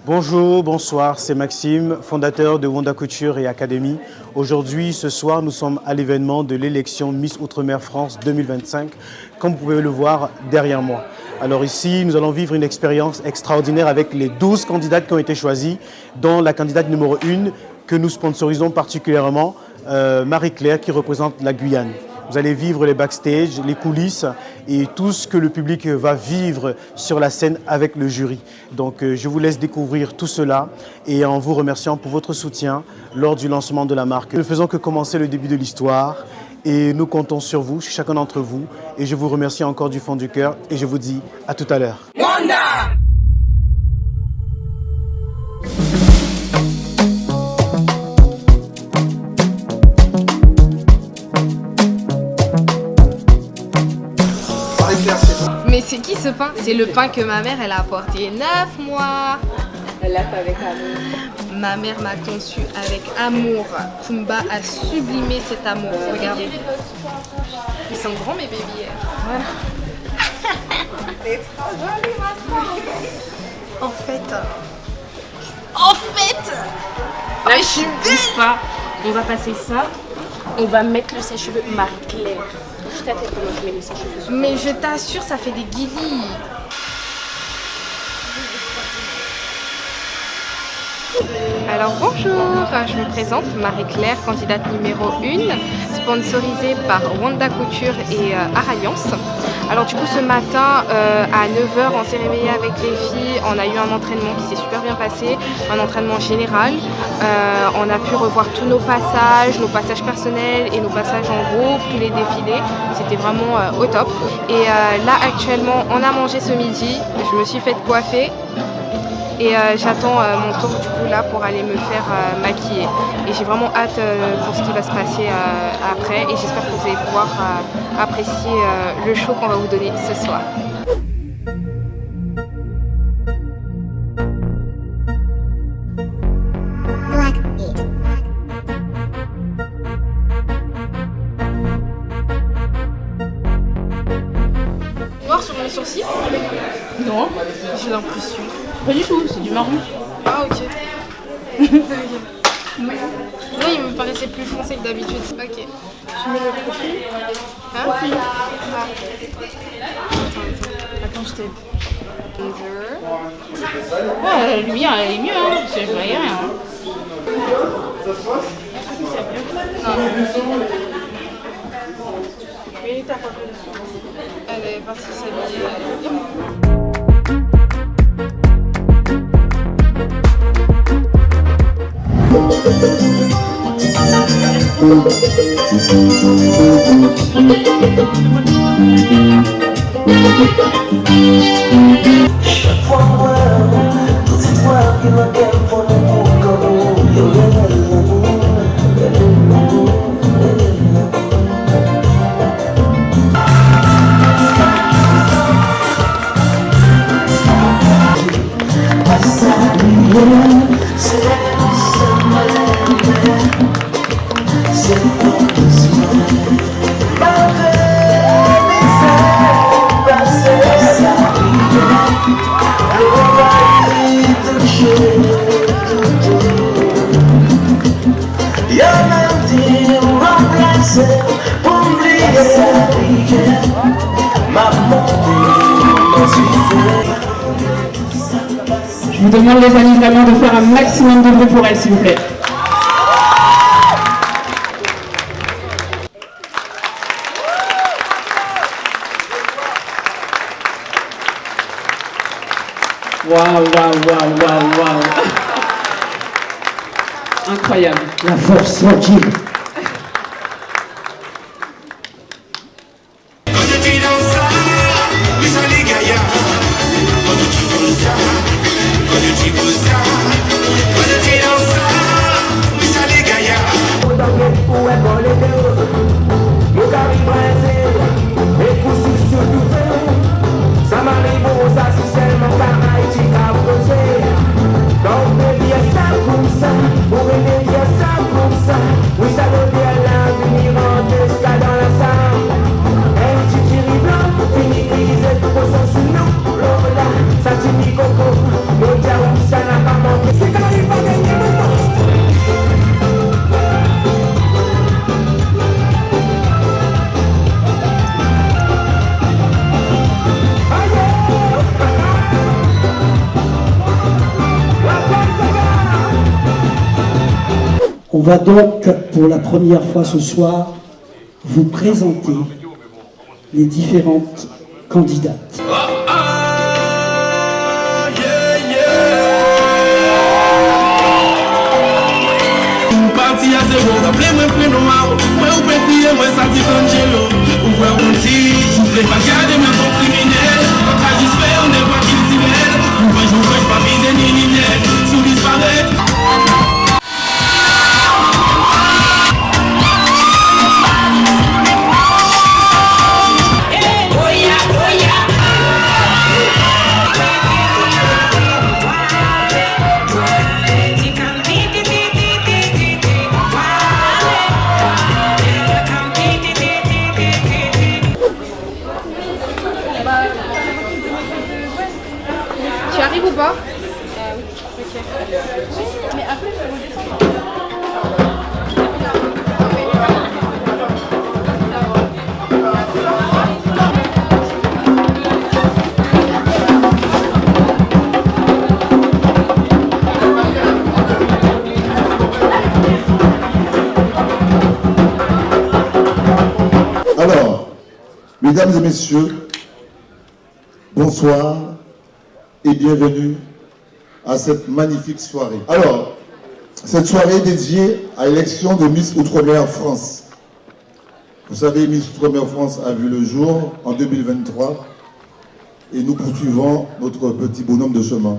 Bonjour, bonsoir, c'est Maxime, fondateur de Wanda Couture et Academy. Aujourd'hui, ce soir, nous sommes à l'événement de l'élection Miss Outre-mer France 2025, comme vous pouvez le voir derrière moi. Alors ici, nous allons vivre une expérience extraordinaire avec les 12 candidates qui ont été choisies, dont la candidate numéro 1 que nous sponsorisons particulièrement, Marie-Claire, qui représente la Guyane. Vous allez vivre les backstage, les coulisses et tout ce que le public va vivre sur la scène avec le jury. Donc je vous laisse découvrir tout cela et en vous remerciant pour votre soutien lors du lancement de la marque. Nous ne faisons que commencer le début de l'histoire et nous comptons sur vous, sur chacun d'entre vous. Et je vous remercie encore du fond du cœur et je vous dis à tout à l'heure. Wanda! Mais c'est qui ce pain? C'est le pain que ma mère elle a apporté 9 mois. Elle l'a fait avec amour. Ma mère m'a conçu avec amour. Kumba a sublimé cet amour. Regardez. Ils sont grands mes bébés. Voilà. C'est trop joli ma soeur. En fait. Là, je suis belle. On va passer ça. On va mettre le sèche-cheveux Marie-Claire. Je t'attends comment je mets le sèche-cheveux. Mais je t'assure, ça fait des guillis. Alors bonjour, je me présente, Marie-Claire, candidate numéro 1, sponsorisée par Wanda Couture et Aralliance. Alors du coup ce matin à 9h on s'est réveillé avec les filles, on a eu un entraînement qui s'est super bien passé, un entraînement général. On a pu revoir tous nos passages personnels et nos passages en groupe, tous les défilés, c'était vraiment au top. Et là actuellement on a mangé ce midi, je me suis fait coiffer. Et j'attends mon tour du coup là pour aller me faire maquiller. Et j'ai vraiment hâte pour ce qui va se passer après. Et j'espère que vous allez pouvoir apprécier le show qu'on va vous donner ce soir. Noir sur mes sourcils? Non. J'ai l'impression. Pas du tout, c'est du marron. Ah ok. Non, il me paraissait plus foncé que d'habitude. Ok. Tu mets le profil. Hein? Profil. Ah. Attends, je t'aide. Bonjour. Ouais, la lumière elle est mieux, hein, parce que je voyais rien. Elle est partie s'habiller. Je vous demande les amis vraiment de faire un maximum de bruit pour elle s'il vous plaît. Waouh. Incroyable. La force tranquille. On va donc, pour la première fois ce soir, vous présenter les différentes candidates. Tu arrives ou pas? Ok. Mais après, je vais redescendre. Alors, mesdames et messieurs, bonsoir et bienvenue à cette magnifique soirée. Alors, cette soirée est dédiée à l'élection de Miss Outre-mer France. Vous savez, Miss Outre-mer France a vu le jour en 2023 et nous poursuivons notre petit bonhomme de chemin.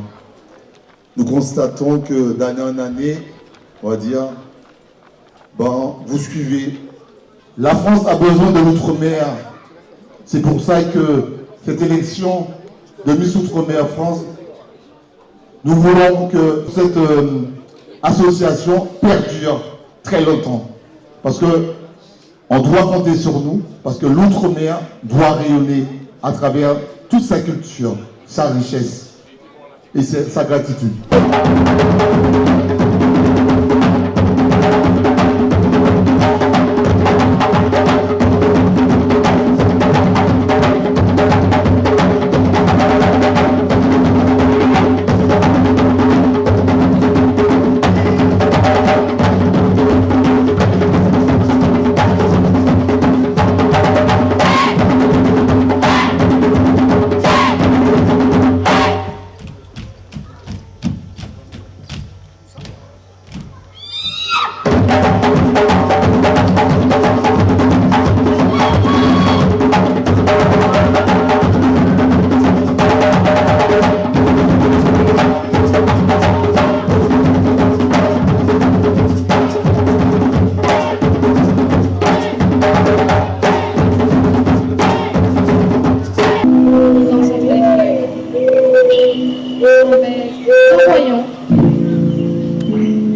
Nous constatons que d'année en année, on va dire, vous suivez. La France a besoin de l'outre-mer. C'est pour ça que cette élection de Miss Outre-mer France, nous voulons que cette association perdure très longtemps. Parce qu'on doit compter sur nous, parce que l'outre-mer doit rayonner à travers toute sa culture, sa richesse et sa gratitude.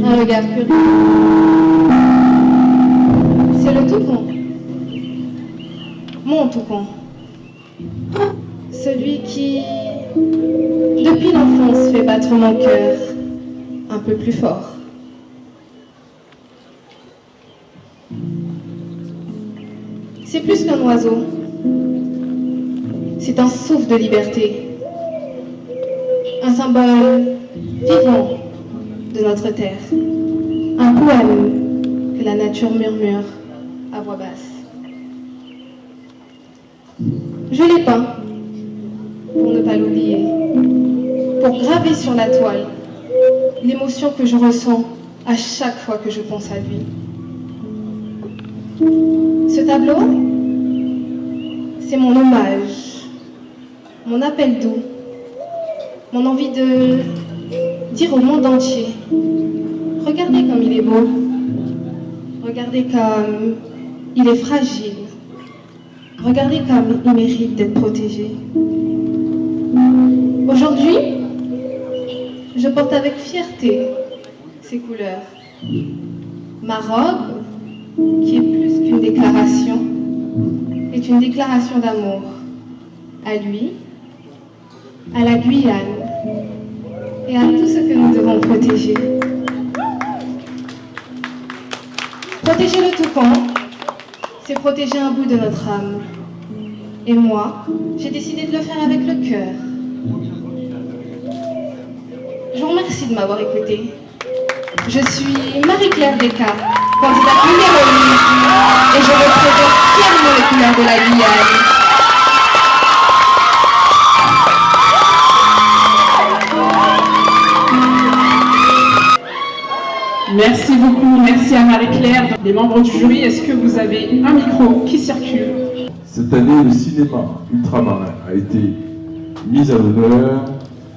Un regard curieux. C'est le toucan. Mon toucan. Celui qui, depuis l'enfance, fait battre mon cœur un peu plus fort. C'est plus qu'un oiseau. C'est un souffle de liberté. Un symbole vivant de notre terre. Un poème que la nature murmure à voix basse. Je l'ai peint pour ne pas l'oublier, pour graver sur la toile l'émotion que je ressens à chaque fois que je pense à lui. Ce tableau, c'est mon hommage, mon appel doux, mon envie de dire au monde entier, regardez comme il est beau, regardez comme il est fragile, regardez comme il mérite d'être protégé. Aujourd'hui, je porte avec fierté ces couleurs. Ma robe, qui est plus qu'une déclaration, est une déclaration d'amour à lui, à la Guyane et à tout ce que nous devons protéger. Protéger le toucan, c'est protéger un bout de notre âme. Et moi, j'ai décidé de le faire avec le cœur. Je vous remercie de m'avoir écouté. Je suis Marie-Claire Descartes, candidate numéro 1, et je représente fièrement les couleurs de la Guyane. Merci beaucoup, merci à Marie-Claire. Les membres du jury, est-ce que vous avez un micro qui circule? Cette année, le cinéma ultramarin a été mis à l'honneur.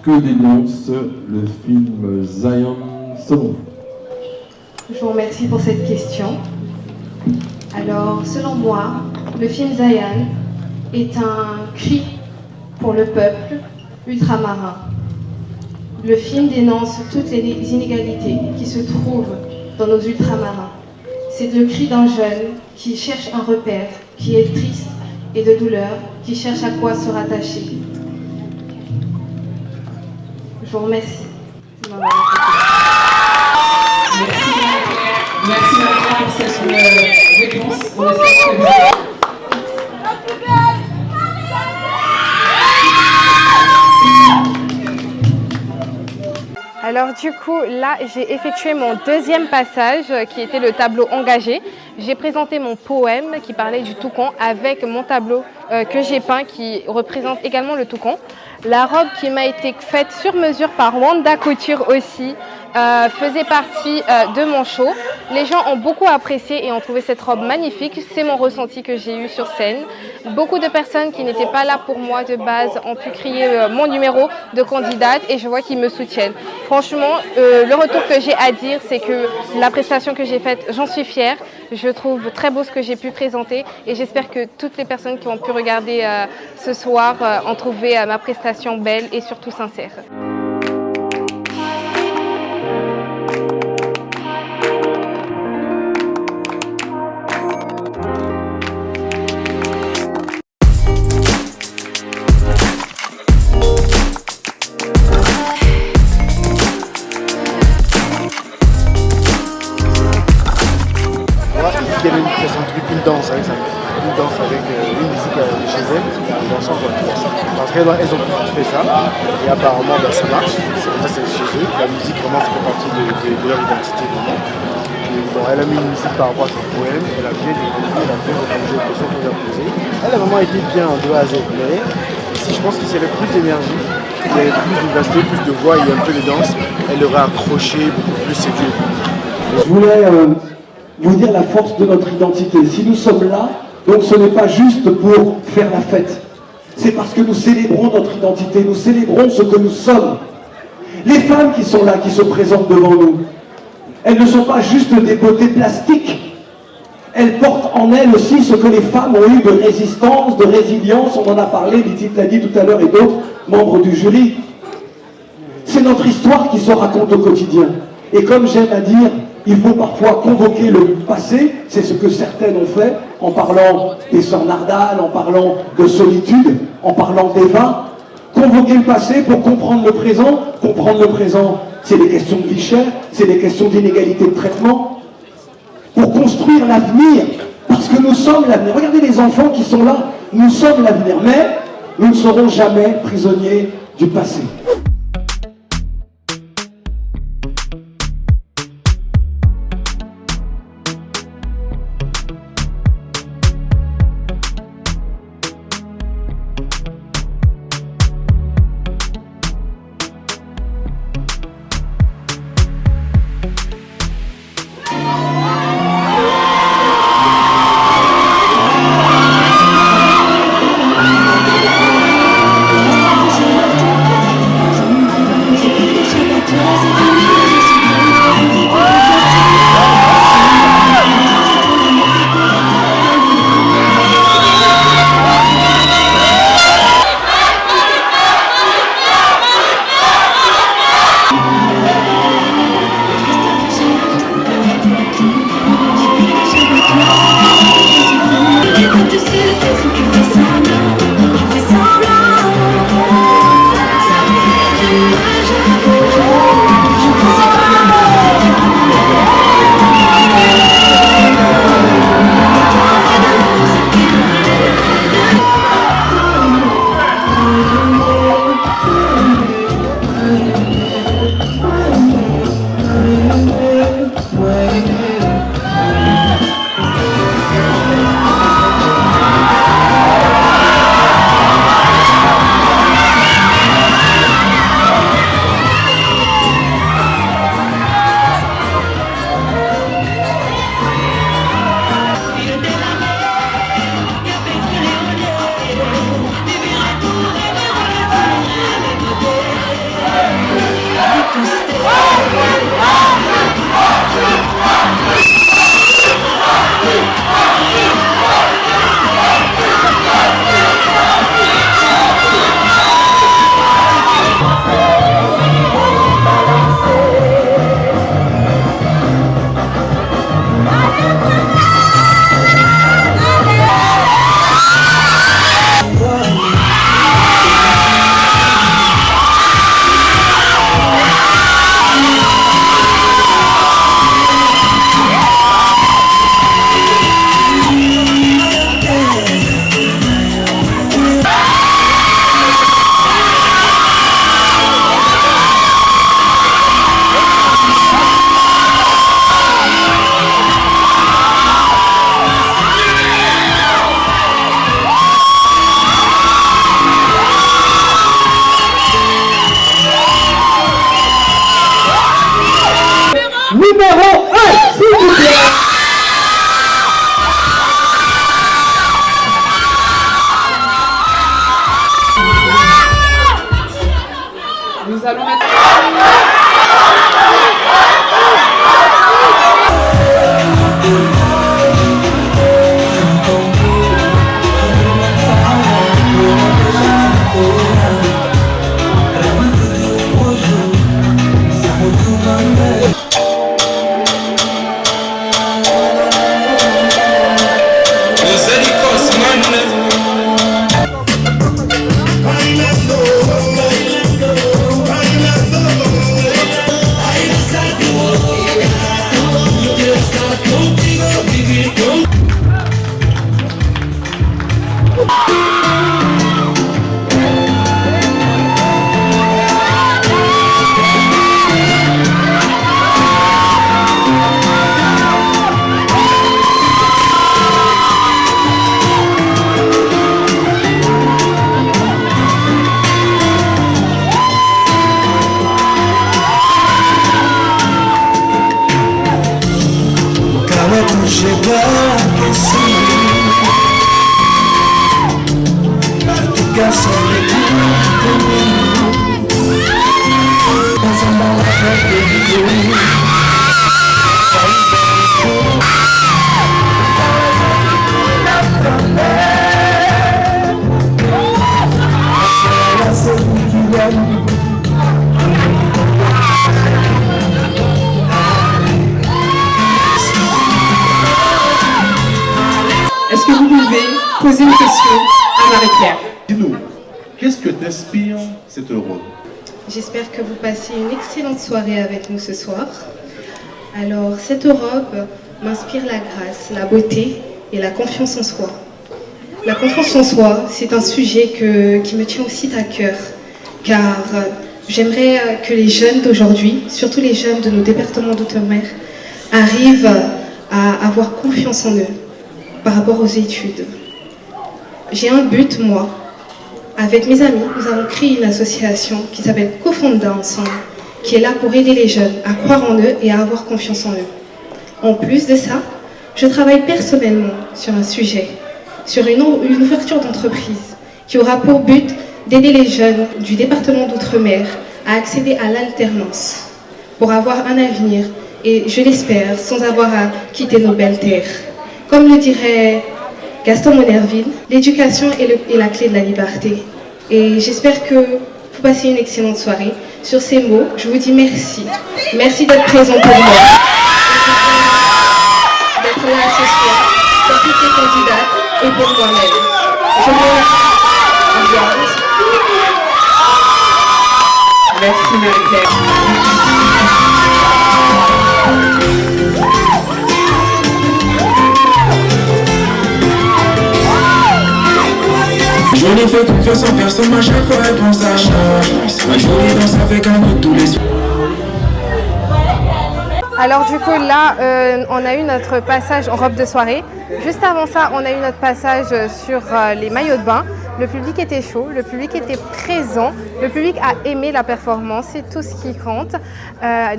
Que dénonce le film Zion selon vous? Je vous remercie pour cette question. Alors, selon moi, le film Zion est un cri pour le peuple ultramarin. Le film dénonce toutes les inégalités qui se trouvent dans nos ultramarins. C'est le cri d'un jeune qui cherche un repère, qui est triste et de douleur, qui cherche à quoi se rattacher. Je vous remercie. Merci Marie-Claire pour cette réponse. On espère que vous... Alors du coup, là, j'ai effectué mon deuxième passage qui était le tableau engagé. J'ai présenté mon poème qui parlait du toucan avec mon tableau que j'ai peint qui représente également le toucan. La robe qui m'a été faite sur mesure par Wanda Couture aussi faisait partie de mon show. Les gens ont beaucoup apprécié et ont trouvé cette robe magnifique. C'est mon ressenti que j'ai eu sur scène. Beaucoup de personnes qui n'étaient pas là pour moi de base ont pu crier mon numéro de candidate et je vois qu'ils me soutiennent. Franchement, le retour que j'ai à dire, c'est que la prestation que j'ai faite, j'en suis fière. Je trouve très beau ce que j'ai pu présenter et j'espère que toutes les personnes qui ont pu regarder ce soir ont trouvé ma prestation belle et surtout sincère. Camille présente une danse avec une musique chez elle, en dansant quoi. Parce qu'elles ont toutes fait ça, et apparemment ça marche, ça c'est chez eux, la musique vraiment ça fait partie de leur identité vraiment. Et, bon, elle a mis une musique par rapport à son poème, elle a bien développé, elle a bien répondu aux questions qu'on lui a posées. Elle a vraiment été bien de A à Z, mais si je pense que s'il y avait plus d'énergie, il y avait plus de vivacité, plus de voix et un peu de danse, elle aurait accroché, beaucoup plus séduit. Je voulais vous dire la force de notre identité. Si nous sommes là, donc ce n'est pas juste pour faire la fête. C'est parce que nous célébrons notre identité, nous célébrons ce que nous sommes. Les femmes qui sont là, qui se présentent devant nous, elles ne sont pas juste des beautés plastiques. Elles portent en elles aussi ce que les femmes ont eu de résistance, de résilience. On en a parlé, Lydie l'a dit tout à l'heure et d'autres membres du jury. C'est notre histoire qui se raconte au quotidien. Et comme j'aime à dire, il faut parfois convoquer le passé, c'est ce que certaines ont fait, en parlant des sœurs Nardal, en parlant de solitude, en parlant d'Eva. Convoquer le passé pour comprendre le présent. Comprendre le présent, c'est des questions de vie chère, c'est des questions d'inégalité de traitement. Pour construire l'avenir, parce que nous sommes l'avenir. Regardez les enfants qui sont là, nous sommes l'avenir, mais nous ne serons jamais prisonniers du passé. numéro 1, s'il vous plaît. Nous allons mettre... Est-ce que vous pouvez poser une question à Marie-Claire? Dis-nous, qu'est-ce que t'inspire cette robe? J'espère que vous passez une excellente soirée avec nous ce soir. Alors, cette robe m'inspire la grâce, la beauté et la confiance en soi. La confiance en soi, c'est un sujet qui me tient aussi à cœur, car j'aimerais que les jeunes d'aujourd'hui, surtout les jeunes de nos départements d'outre-mer, arrivent à avoir confiance en eux par rapport aux études. J'ai un but, moi. Avec mes amis, nous avons créé une association qui s'appelle Cofonda Ensemble, qui est là pour aider les jeunes à croire en eux et à avoir confiance en eux. En plus de ça, je travaille personnellement sur un sujet, sur une ouverture d'entreprise qui aura pour but d'aider les jeunes du département d'outre-mer à accéder à l'alternance pour avoir un avenir et, je l'espère, sans avoir à quitter nos belles terres. Comme le dirait Gaston Monnerville, l'éducation est la clé de la liberté. Et j'espère que vous passez une excellente soirée. Sur ces mots, je vous dis merci. Merci d'être présent pour moi. D'être là ce soir, pour toutes les candidates et pour moi-même. Je vous remercie. Au revoir. Merci Marie-Claire. Je n'ai fait confiance en personne, à chaque fois elle pense à change. Un jour les danse avec un autre tous les soirs. Alors du coup là, on a eu notre passage en robe de soirée. Juste avant ça, on a eu notre passage sur les maillots de bain. Le public était chaud, le public était présent, le public a aimé la performance, c'est tout ce qui compte.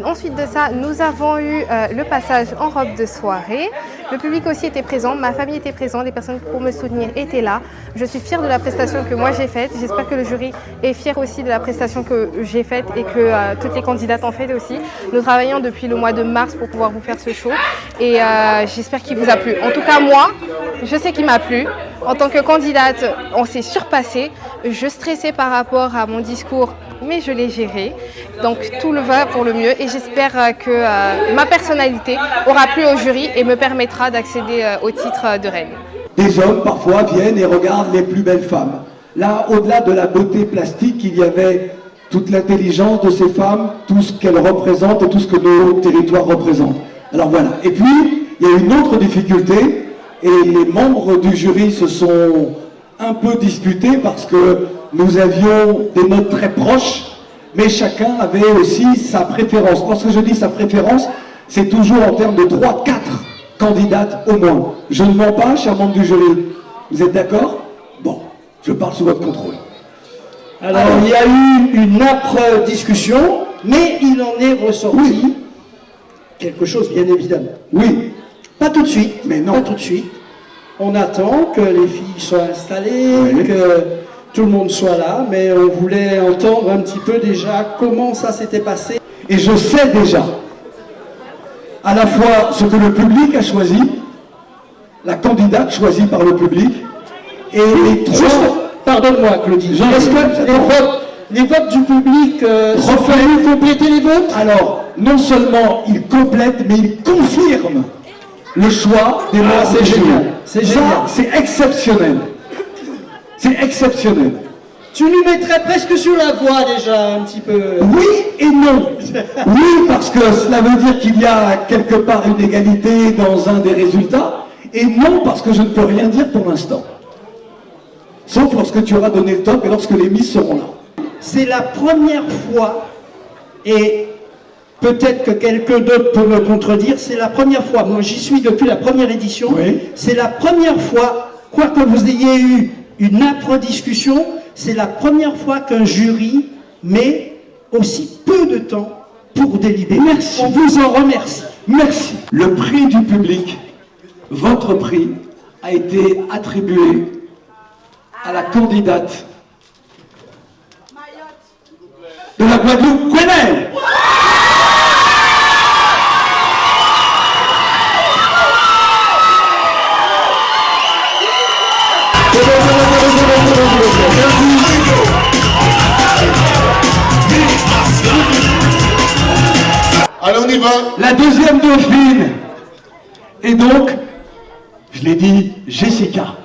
Ensuite de ça, nous avons eu le passage en robe de soirée. Le public aussi était présent, ma famille était présente, les personnes pour me soutenir étaient là. Je suis fière de la prestation que moi j'ai faite. J'espère que le jury est fier aussi de la prestation que j'ai faite et que toutes les candidates ont fait aussi. Nous travaillons depuis le mois de mars pour pouvoir vous faire ce show et j'espère qu'il vous a plu. En tout cas, moi, je sais qu'il m'a plu. En tant que candidate, on s'est surpassé. Je stressais par rapport à mon discours, mais je l'ai géré. Donc tout le va pour le mieux et j'espère que ma personnalité aura plu au jury et me permettra d'accéder au titre de reine. Des hommes parfois viennent et regardent les plus belles femmes. Là, au-delà de la beauté plastique, il y avait toute l'intelligence de ces femmes, tout ce qu'elles représentent et tout ce que nos territoires représentent. Alors voilà. Et puis, il y a une autre difficulté. Et les membres du jury se sont un peu disputés parce que nous avions des notes très proches, mais chacun avait aussi sa préférence. Lorsque je dis sa préférence, c'est toujours en termes de 3-4 candidates au moins. Je ne mens pas, chers membres du jury. Vous êtes d'accord? Bon, je parle sous votre contrôle. Alors, il y a eu une âpre discussion, mais il en est ressorti quelque chose, bien évidemment. Oui. Pas tout de suite, mais non. Pas tout de suite. On attend que les filles soient installées, que tout le monde soit là, mais on voulait entendre un petit peu déjà comment ça s'était passé. Et je sais déjà à la fois ce que le public a choisi, la candidate choisie par le public, et les trois... Pardonne-moi, Claudie. Est-ce que les votes du public sont compléter les votes? Alors, non seulement ils complètent, mais ils confirment le choix des membres. C'est génial. C'est génial. C'est exceptionnel. C'est exceptionnel. Tu nous mettrais presque sur la voie déjà, un petit peu. Oui et non. Oui, parce que cela veut dire qu'il y a quelque part une égalité dans un des résultats, et non parce que je ne peux rien dire pour l'instant. Sauf lorsque tu auras donné le top et lorsque les Miss seront là. C'est la première fois, et peut-être que quelqu'un d'autre peut me contredire, c'est la première fois, moi j'y suis depuis la première édition, oui. C'est la première fois, quoi que vous ayez eu une âpre discussion, c'est la première fois qu'un jury met aussi peu de temps pour délibérer. Merci. On vous en remercie. Merci. Le prix du public, votre prix, a été attribué à la candidate de la Guadeloupe, Gwenel. Allez, on y va. La deuxième dauphine. Et donc, je l'ai dit, Jessica.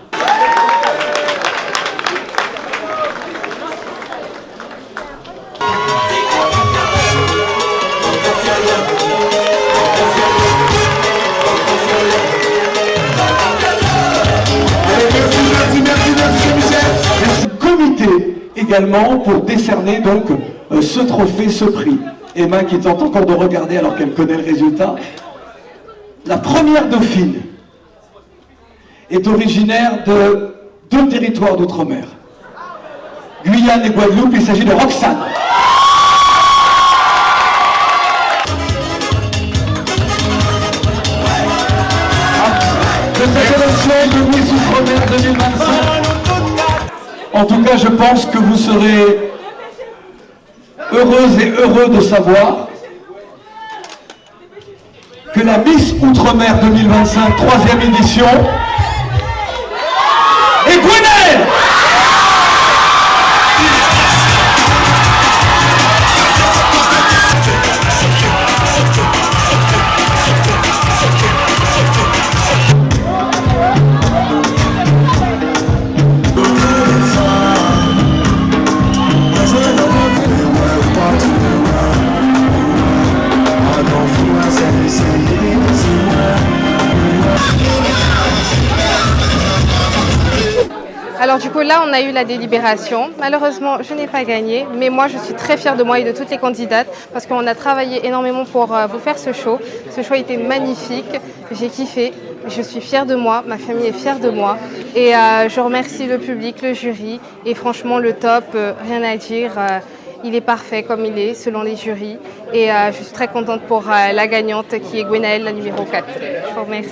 Également pour décerner donc ce trophée, ce prix. Emma qui tente encore de regarder alors qu'elle connaît le résultat. La première dauphine est originaire de deux territoires d'outre-mer, Guyane et Guadeloupe. Il s'agit de Roxane. De cette élection de Miss Outre-mer 2025. En tout cas, je pense que vous serez heureuses et heureux de savoir que la Miss Outre-mer 2025, 3e édition, est Gwenel. Alors du coup là on a eu la délibération, malheureusement je n'ai pas gagné, mais moi je suis très fière de moi et de toutes les candidates parce qu'on a travaillé énormément pour vous faire ce show. Ce show était magnifique, j'ai kiffé, je suis fière de moi, ma famille est fière de moi et je remercie le public, le jury et franchement le top, rien à dire. Il est parfait comme il est, selon les jurys. Et je suis très contente pour la gagnante qui est Gwenaëlle, la numéro 4. Je vous remercie.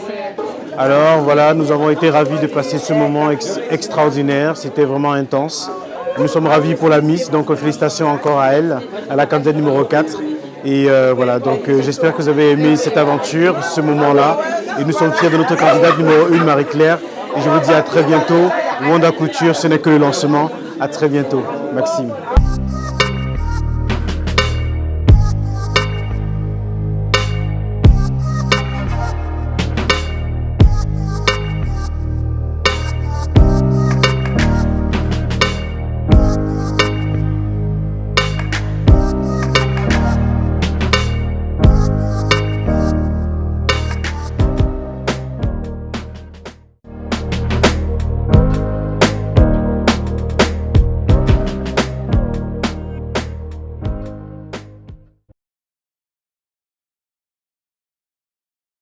Alors voilà, nous avons été ravis de passer ce moment extraordinaire. C'était vraiment intense. Nous sommes ravis pour la Miss, donc félicitations encore à elle, à la candidate numéro 4. Et voilà, donc j'espère que vous avez aimé cette aventure, ce moment-là. Et nous sommes fiers de notre candidate numéro 1, Marie-Claire. Et je vous dis à très bientôt. Wanda Couture, ce n'est que le lancement. À très bientôt. Maxime.